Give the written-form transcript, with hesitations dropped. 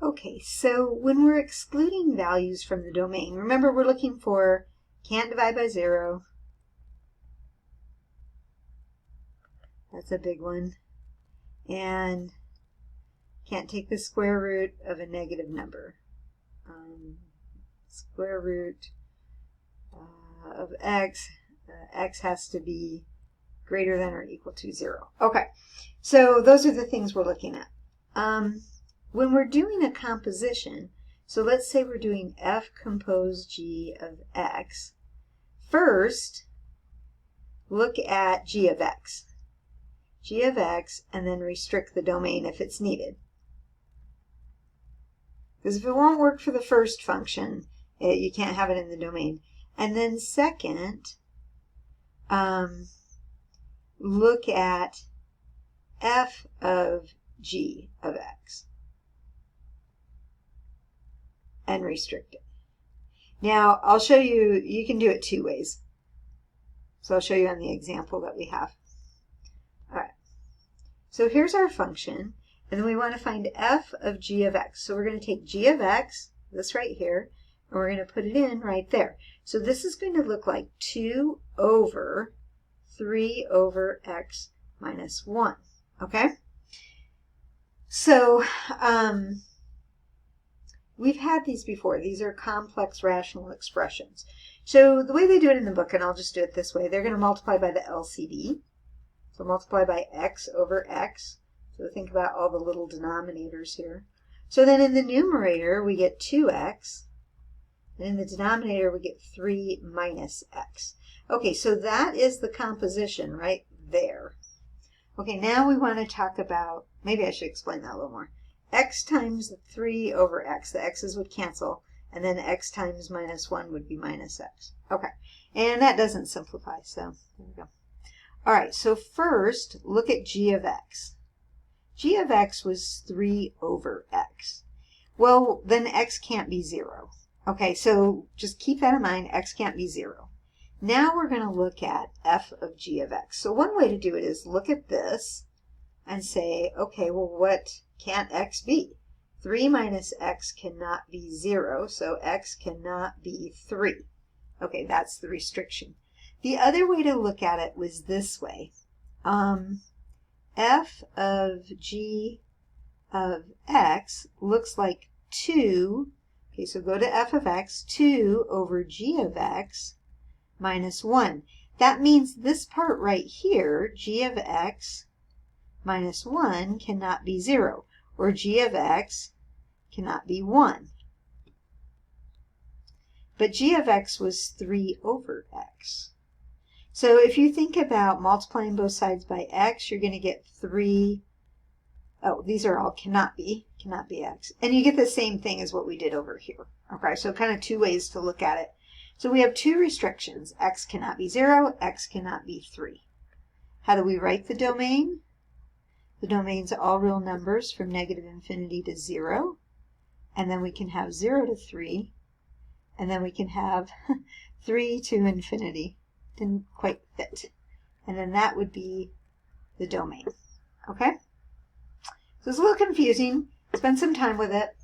Okay, so when we're excluding values from the domain, remember we're looking for can't divide by 0. That's a big one. And can't take the square root of a negative number. Square root of x, x has to be greater than or equal to 0. Okay, so those are the things we're looking at. When we're doing a composition, so let's say we're doing f compose g of x, first look at g of x. G of x, and then restrict the domain if it's needed. Because if it won't work for the first function, you can't have it in the domain. And then second, look at f of g of x and restrict it. Now, I'll show you, you can do it two ways. So I'll show you on the example that we have. All right. So here's our function, and then we want to find f of g of x. So we're going to take g of x, this right here, and we're going to put it in right there. So this is going to look like 2 over 3 over x minus 1. Okay? So we've had these before. These are complex rational expressions. So the way they do it in the book, and I'll just do it this way, they're going to multiply by the LCD. So multiply by x over x. So think about all the little denominators here. So then in the numerator, we get 2x. And in the denominator, we get 3 minus x. Okay, so that is the composition right there. Okay, now we want to talk about, maybe I should explain that a little more. X times 3 over x. The x's would cancel. And then x times minus 1 would be minus x. Okay, and that doesn't simplify, so there we go. All right, so first, look at g of x. G of x was 3 over x. Well, then x can't be 0. Okay, so just keep that in mind, x can't be 0. Now we're going to look at f of g of x. So one way to do it is look at this and say, okay, well, what can't x be? 3 minus x cannot be 0, so x cannot be 3. Okay, that's the restriction. The other way to look at it was this way. F of g of x looks like 2. Okay, so go to f of x, 2 over g of x minus 1. That means this part right here, g of x minus 1, cannot be 0, or g of x cannot be 1. But g of x was 3 over x. So if you think about multiplying both sides by x, you're going to get 3. Oh, these are all cannot be x. And you get the same thing as what we did over here. Okay, so kind of two ways to look at it. So we have two restrictions. X cannot be 0, x cannot be 3. How do we write the domain? The domain's all real numbers from negative infinity to 0. And then we can have 0 to 3. And then we can have 3 to infinity. Didn't quite fit. And then that would be the domain. Okay? So it's a little confusing. Spend some time with it.